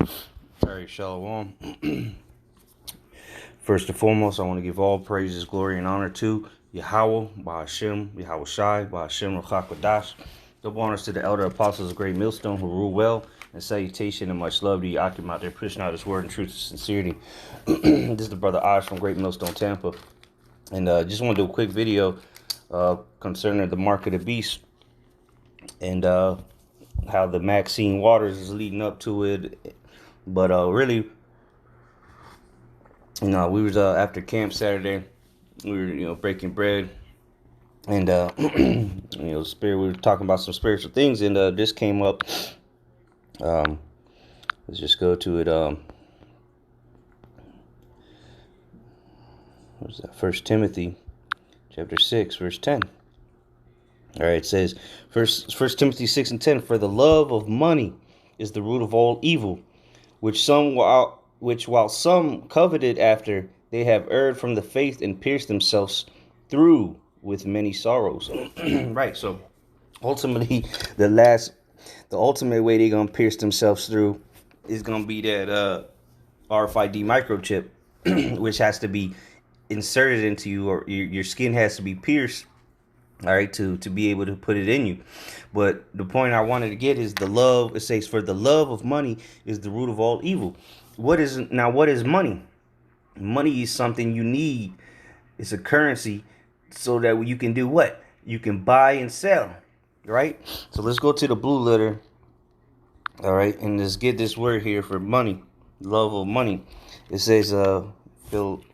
All right, Shalom. First and foremost, I want to give all praises, glory, and honor to Yahweh, Bahashem, Yahweh Shai, Bahashem, Ruchakwadash. Double honors to the elder apostles of Great Millstone who rule well, and salutation and much love to you, Akim out there, pushing out his word in truth and sincerity. This is the brother Osh from Great Millstone, Tampa. And just want to do a quick video concerning the mark of the beast and how the Maxine Waters is leading up to it. But really, we was after camp Saturday. We were, breaking bread, and spirit. We were talking about some spiritual things, and this came up. Let's just go to it. What's that? 1 Timothy, chapter 6, verse 10. All right, it says, First Timothy 6 and 10. For the love of money is the root of all evil, which while some coveted after, they have erred from the faith and pierced themselves through with many sorrows. Right. So ultimately, the ultimate way they're gonna pierce themselves through is gonna be that RFID microchip, which has to be inserted into you, or your skin has to be pierced. All right, to be able to put it in you. But the point I wanted to get is the love. It says, for the love of money is the root of all evil. What is money? Money is something you need. It's a currency so that you can do what? You can buy and sell, right? So let's go to the blue letter, all right, and let's get this word here for money, love of money. It says, philarguria.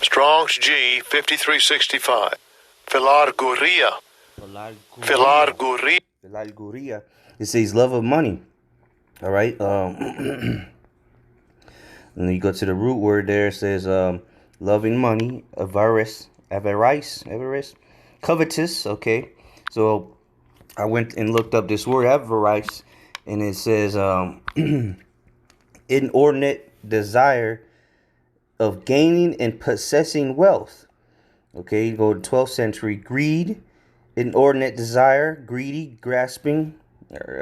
Strong's G 5365. Philarguria. Philarguria. It says love of money. All right. And then you go to the root word there. It says loving money, avarice, covetous. Okay. So I went and looked up this word avarice, and it says inordinate desire of gaining and possessing wealth. Okay, you go to 12th century. Greed, inordinate desire, greedy, grasping,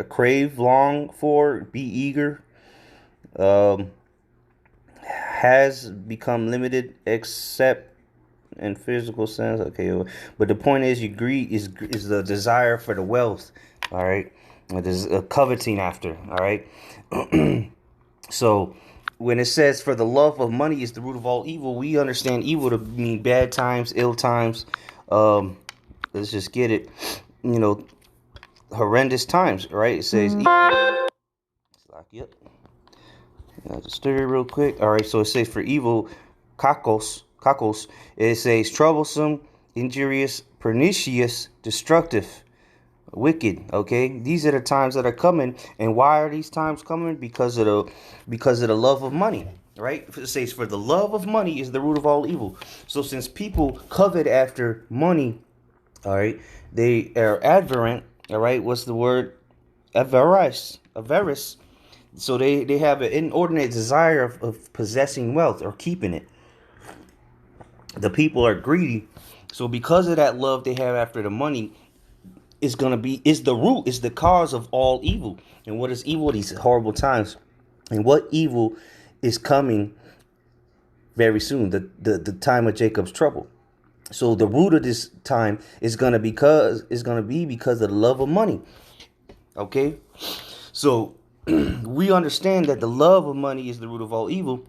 crave, long for, be eager. Has become limited except in physical sense. Okay, but the point is, you greed is the desire for the wealth. All right, there's a coveting after. All right, so when it says for the love of money is the root of all evil, we understand evil to mean bad times, ill times. Let's just get it, horrendous times, right? It says, yep. Just stir it real quick. All right, so it says for evil, kakos. It says troublesome, injurious, pernicious, destructive, wicked. Okay, these are the times that are coming. And why are these times coming? Because of the love of money, right? It says for the love of money is the root of all evil. So since people covet after money, all right, they are avarant. All right, what's the word? Avarice. So they have an inordinate desire of possessing wealth or keeping it. The people are greedy. So because of that love they have after the money, is the cause of all evil. And what is evil? These horrible times. And what evil is coming very soon? The time of Jacob's trouble. So the root of this time is gonna be because of the love of money. Okay, so we understand that the love of money is the root of all evil.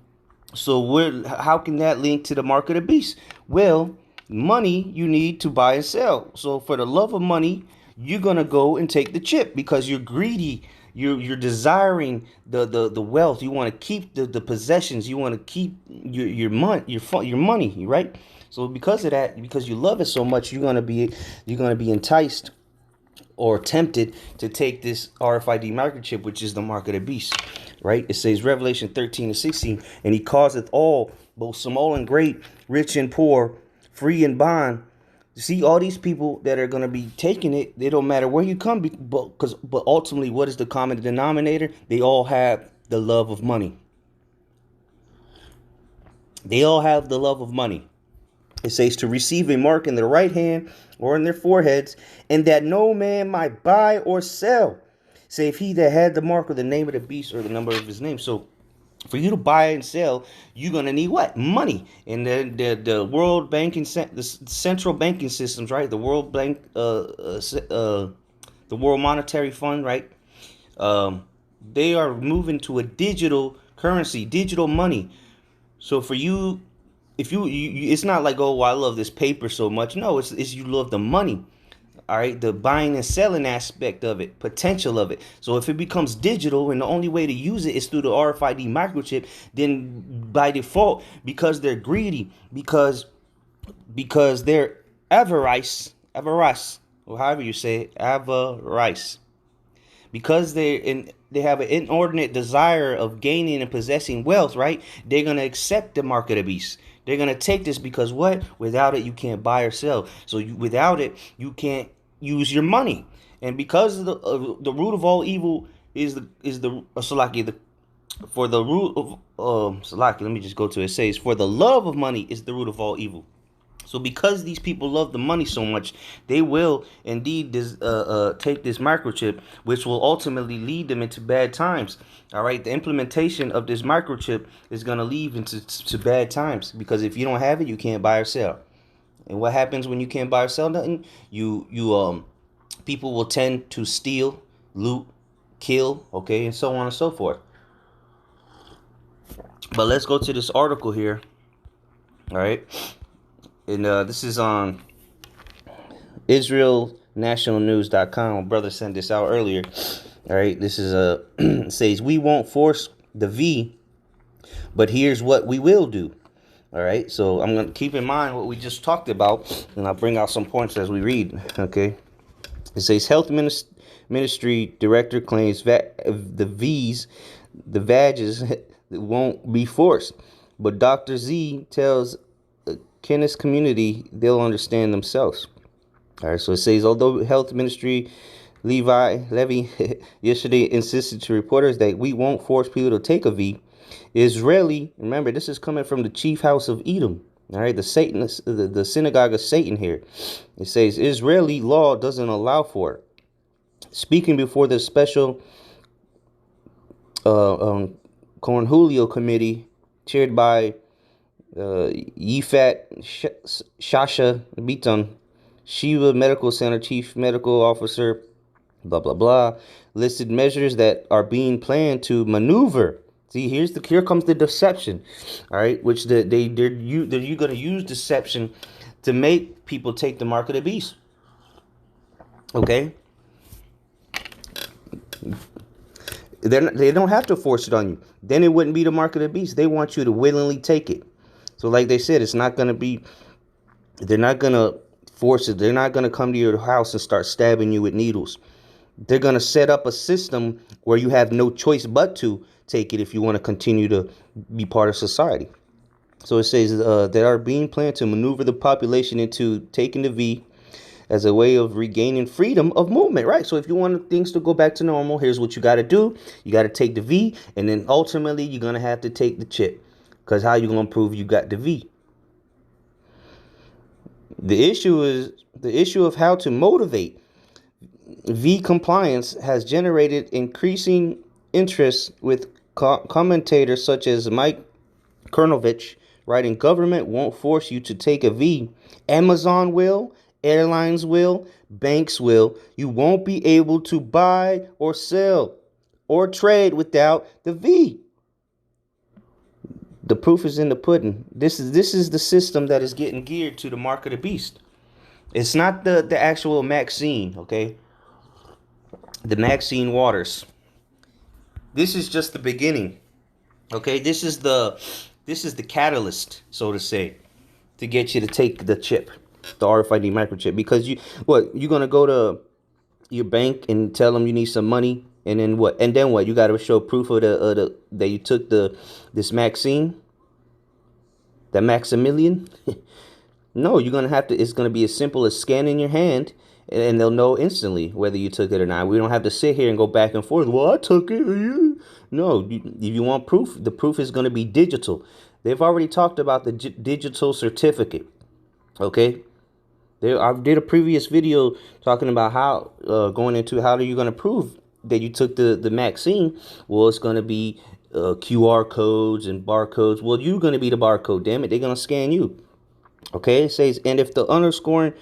So how can that link to the mark of the beast? Well, money you need to buy and sell. So for the love of money, you're gonna go and take the chip because you're greedy. You're desiring the wealth. You want to keep the possessions. You want to keep your money, right? So because of that, because you love it so much, you're gonna be enticed or tempted to take this RFID microchip, which is the mark of the beast, right? It says Revelation 13 and 16, and he causeth all, both small and great, rich and poor, free and bond. See, all these people that are going to be taking it, they don't matter where you come, but ultimately, what is the common denominator? They all have the love of money. They all have the love of money. It says to receive a mark in their right hand or in their foreheads, and that no man might buy or sell, Say if he that had the mark or the name of the beast or the number of his name. So for you to buy and sell, you're gonna need what? Money. And the world banking, the central banking systems, right? The World Bank, the World Monetary Fund, right? They are moving to a digital currency, digital money. So for you, if you it's not like, oh, well, I love this paper so much. No, it's you love the money. All right, the buying and selling aspect of it, potential of it. So if it becomes digital and the only way to use it is through the RFID microchip, then by default, because they're greedy, because they're avarice, or however you say it, avarice, because they have an inordinate desire of gaining and possessing wealth, right? They're gonna accept the mark of the beast. They're gonna take this because what? Without it, you can't buy or sell. So without it, you can't use your money. And because of the root of all evil is the Salaki, for the root of Salaki. Let me just go to it. It says, for the love of money is the root of all evil. So because these people love the money so much, they will indeed take this microchip, which will ultimately lead them into bad times. All right, the implementation of this microchip is going to lead into bad times, because if you don't have it, you can't buy or sell. And what happens when you can't buy or sell nothing? People will tend to steal, loot, kill, okay, and so on and so forth. But let's go to this article here. All right. And this is on IsraelNationalNews.com. Brother sent this out earlier. All right, this is says, we won't force the V, but here's what we will do. All right, so I'm going to keep in mind what we just talked about, and I'll bring out some points as we read. Okay, it says Health Ministry Director claims the VAGs won't be forced, but Dr. Z tells Kenneth community they'll understand themselves. All right, so it says, although Health Ministry Levy yesterday insisted to reporters that we won't force people to take a V, Israeli, remember this is coming from the chief house of Edom, all right, the Satanist, the synagogue of Satan here. It says Israeli law doesn't allow for it. Speaking before the special Cornholio committee chaired by Yifat Shasha Biton, Shiva Medical Center Chief Medical Officer, blah blah blah, listed measures that are being planned to maneuver. See, here comes the deception, all right, which they're going to use deception to make people take the mark of the beast. Okay, they don't have to force it on you. Then it wouldn't be the mark of the beast. They want you to willingly take it. So like they said, it's not going to be, they're not going to force it. They're not going to come to your house and start stabbing you with needles. They're going to set up a system where you have no choice but to take it if you want to continue to be part of society. So it says they are being planned to maneuver the population into taking the V as a way of regaining freedom of movement, right? So if you want things to go back to normal, here's what you got to do. You got to take the V, and then ultimately you're going to have to take the chip. Because how you going to prove you got the V? The issue of how to motivate V compliance has generated increasing interest, with commentators such as Mike Kernovich writing, government won't force you to take a V. Amazon will, airlines will, banks will. You won't be able to buy or sell or trade without the V. The proof is in the pudding. This is the system that is getting geared to the mark of the beast. It's not the actual Maxine, okay? The Maxine Waters. This is just the beginning, okay? This is the catalyst, so to say, to get you to take the chip, the RFID microchip. Because you're gonna go to your bank and tell them you need some money. And then what? You got to show proof of that you took this Maxine, that Maximilian. No, you're gonna have to. It's gonna be as simple as scanning your hand, and they'll know instantly whether you took it or not. We don't have to sit here and go back and forth. Well, I took it. No, if you want proof, the proof is gonna be digital. They've already talked about the digital certificate. Okay. I did a previous video talking about how going into how are you going to prove took the vaccine, well, it's going to be QR codes and barcodes. Well, you're going to be the barcode, damn it. They're going to scan you. Okay, it says, and if underscoring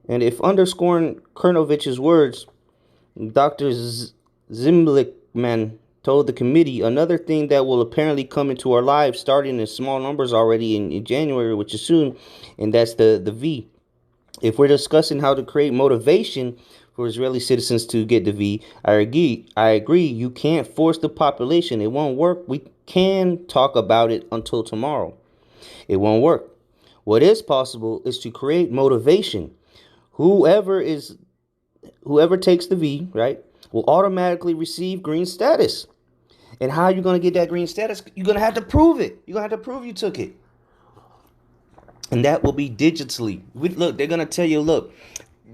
Kernovich's words, Dr. Zimlickman told the committee, another thing that will apparently come into our lives starting in small numbers already in January, which is soon, and that's the V. If we're discussing how to create motivation for Israeli citizens to get the V, I agree. You can't force the population. It won't work. We can talk about it until tomorrow. It won't work. What is possible is to create motivation. Whoever takes the V, right, will automatically receive green status. And how are you going to get that green status? You're going to have to prove it. You're going to have to prove you took it. And that will be digitally. Look, they're going to tell you, look,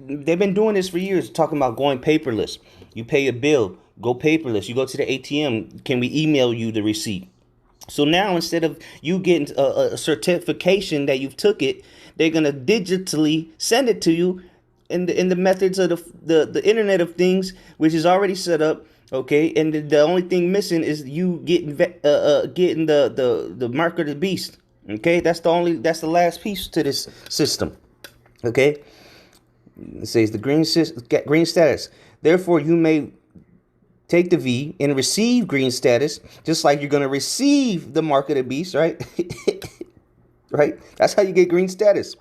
they've been doing this for years, talking about going paperless. You pay a bill, go paperless. You go to the ATM, can we email you the receipt? So now instead of you getting a certification that you've took it, they're going to digitally send it to you in the methods of the Internet of Things, which is already set up. Okay, and the only thing missing is you getting the mark of the beast. Okay, that's the last piece to this system. Okay, it says the green status. Therefore, you may take the V and receive green status, just like you're going to receive the mark of the beast, right? Right? That's how you get green status.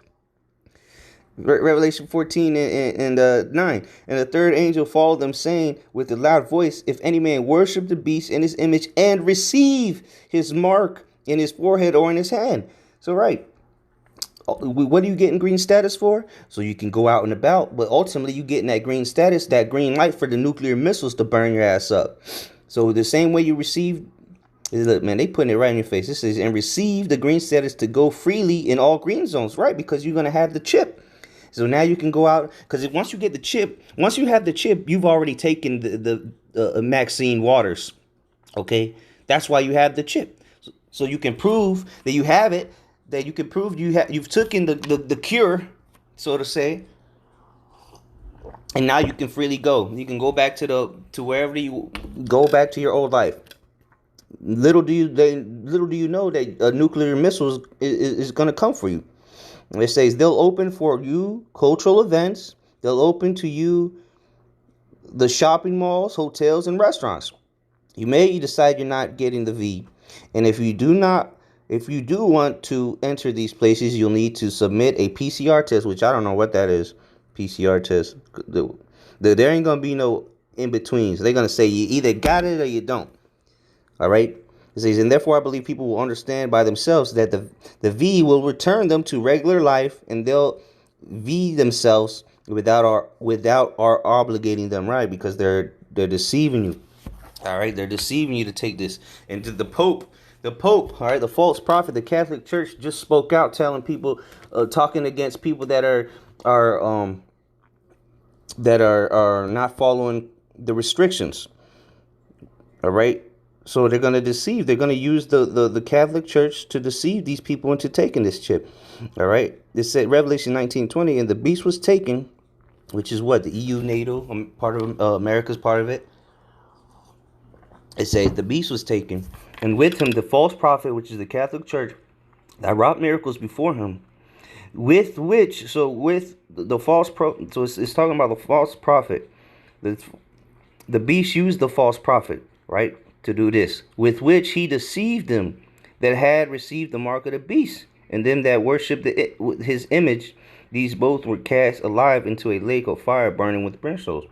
Revelation 14 and 9. And the third angel followed them, saying with a loud voice, if any man worship the beast in his image and receive his mark in his forehead or in his hand. So, right. What are you getting green status for? So you can go out and about, but ultimately you getting that green status, that green light for the nuclear missiles to burn your ass up. So the same way you receive, look, man, they putting it right in your face. This says, and receive the green status to go freely in all green zones, right? Because you're going to have the chip. So now you can go out, because once you get the chip, once you have the chip, you've already taken the Maxine Waters. Okay, that's why you have the chip. So you can prove that you have it. That you can prove you've taken the cure, so to say, and now you can freely go. You can go back to wherever you go back to your old life. Little do you know that nuclear missiles is going to come for you. And it says they'll open for you cultural events. They'll open to you the shopping malls, hotels, and restaurants. You may decide you're not getting the V, and if you do want to enter these places, you'll need to submit a PCR test, which I don't know what that is. PCR test. There ain't going to be no in-betweens. They're going to say you either got it or you don't. All right? It says, and therefore I believe people will understand by themselves that the V will return them to regular life, and they'll V themselves without our obligating them, right? Because they're deceiving you. All right? They're deceiving you to take this. And the Pope, all right, the false prophet, the Catholic Church just spoke out, telling people, talking against people that are not following the restrictions. All right, so they're going to deceive. They're going to use the Catholic Church to deceive these people into taking this chip. All right, it said Revelation 19:20, and the beast was taken, which is what the EU, NATO, part of America's part of it. It says the beast was taken, and with him the false prophet, which is the Catholic Church, that wrought miracles before him, with the false so it's talking about the false prophet. The beast used the false prophet, right, to do this, with which he deceived them that had received the mark of the beast, and them that worshipped his image. These both were cast alive into a lake of fire burning with brimstone.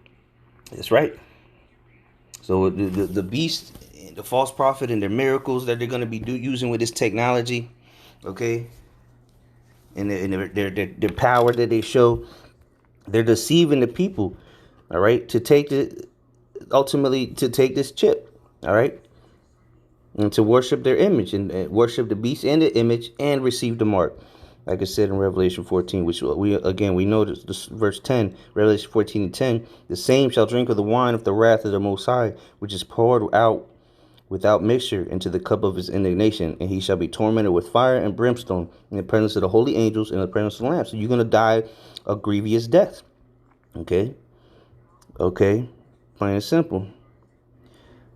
That's right. So the beast, the false prophet, and their miracles that they're going to be using with this technology, okay, and their power that they show, they're deceiving the people, all right, ultimately to take this chip, all right, and to worship their image and worship the beast and the image and receive the mark. Like I said in Revelation 14, which we know this verse 10, Revelation 14:10, the same shall drink of the wine of the wrath of the Most High, which is poured out without mixture into the cup of his indignation, and he shall be tormented with fire and brimstone in the presence of the holy angels and in the presence of the Lamb. So you're going to die a grievous death. Okay, plain and simple.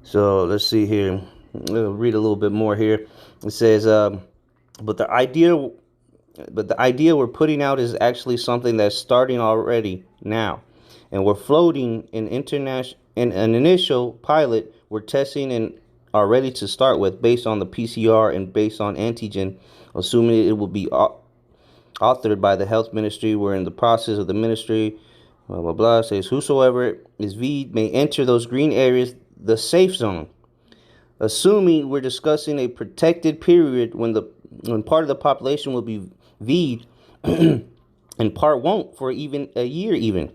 So let's see here. I'll read a little bit more here. It says, but the idea we're putting out is actually something that's starting already now, and we're floating an initial pilot. We're testing and are ready to start with based on the PCR and based on antigen, assuming it will be authored by the health ministry. We're in the process of the ministry. Blah blah blah. It says whosoever is VE'd may enter those green areas, the safe zone. Assuming we're discussing a protected period when part of the population will be VE'd and part won't for even a year even.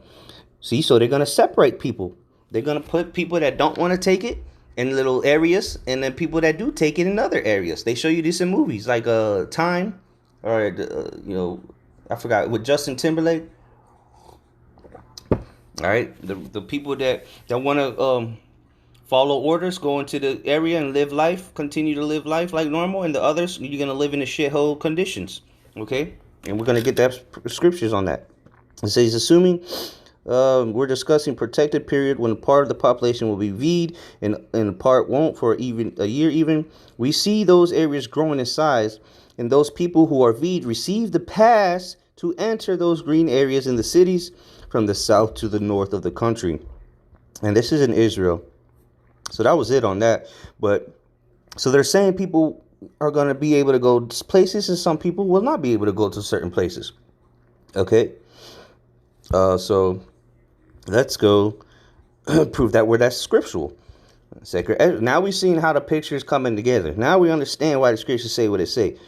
See, so they're going to separate people. They're going to put people that don't want to take it in little areas and then people that do take it in other areas. They show you this in movies like Time or, I forgot, with Justin Timberlake. All right, the people that want to follow orders, go into the area and live life, continue to live life like normal, and the others, you're going to live in the shithole conditions, okay? And we're going to get that scriptures on that. It says, assuming we're discussing protected period when part of the population will be VE'd and part won't for even a year even, we see those areas growing in size, and those people who are VE'd receive the pass to enter those green areas in the cities from the south to the north of the country. And this is in Israel. So that was it on that. But so they're saying people are going to be able to go places and some people will not be able to go to certain places. Okay. So let's go prove that where that's scriptural. Sacred. Now we've seen how the pictures coming together. Now we understand why the scriptures say what it say.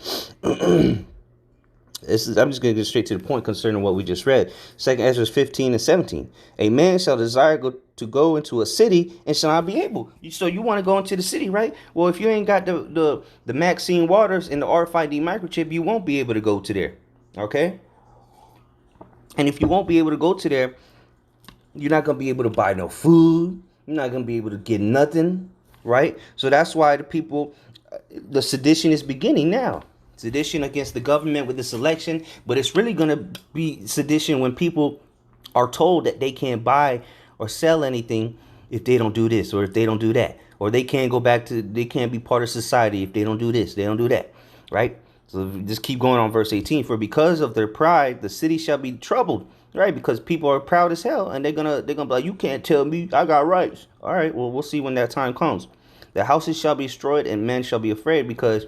I'm just going to get straight to the point concerning what we just read. 2 Ezra 15 and 17. A man shall desire to go into a city and shall not be able. So you want to go into the city, right? Well, if you ain't got the Maxine Waters and the RFID microchip, you won't be able to go to there. Okay? And if you won't be able to go to there, you're not going to be able to buy no food. You're not going to be able to get nothing, right? So that's why the sedition is beginning now. Sedition against the government with this election, but it's really going to be sedition when people are told that they can't buy or sell anything if they don't do this or if they don't do that, or they can't they can't be part of society if they don't do this, they don't do that, right? So just keep going on verse 18. For because of their pride, the city shall be troubled, right? Because people are proud as hell, and they're gonna be like, you can't tell me I got rights. All right, well, we'll see when that time comes. The houses shall be destroyed, and men shall be afraid, because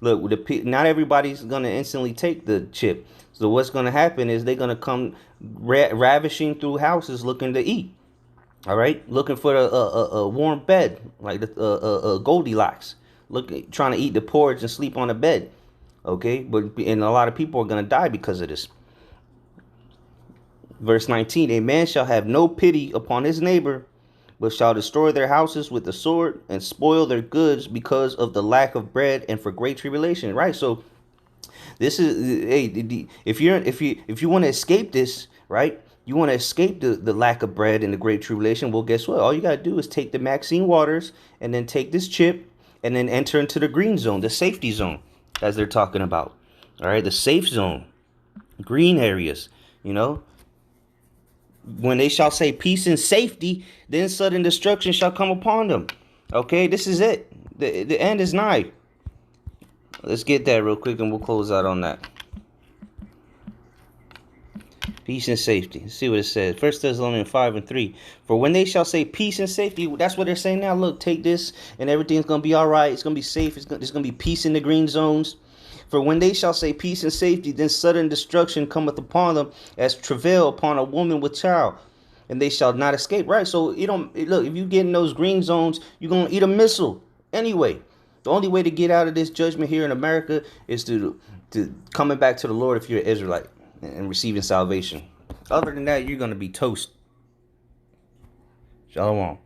look, not everybody's going to instantly take the chip. So what's going to happen is they're going to come ravishing through houses looking to eat. All right. Looking for a warm bed, like the Goldilocks. Trying to eat the porridge and sleep on the bed. OK, and a lot of people are going to die because of this. Verse 19, a man shall have no pity upon his neighbor, but shall destroy their houses with the sword and spoil their goods because of the lack of bread and for great tribulation. Right. So this is, hey, if you want to escape this, right, you want to escape the lack of bread and the great tribulation. Well, guess what? All you got to do is take the Maxine Waters and then take this chip and then enter into the green zone, the safety zone, as they're talking about. All right. The safe zone, green areas, when they shall say peace and safety, then sudden destruction shall come upon them. Okay, this is it. The end is nigh. Let's get that real quick and we'll close out on that. Peace and safety. Let's see what it says. 1 Thessalonians 5 and 3. For when they shall say peace and safety, that's what they're saying now. Look, take this and everything's going to be all right. It's going to be safe. There's going to be peace in the green zones. For when they shall say peace and safety, then sudden destruction cometh upon them as travail upon a woman with child, and they shall not escape. Right? So look, if you get in those green zones, you're gonna eat a missile anyway. The only way to get out of this judgment here in America is to coming back to the Lord if you're an Israelite and receiving salvation. Other than that, you're gonna be toast. Shalom.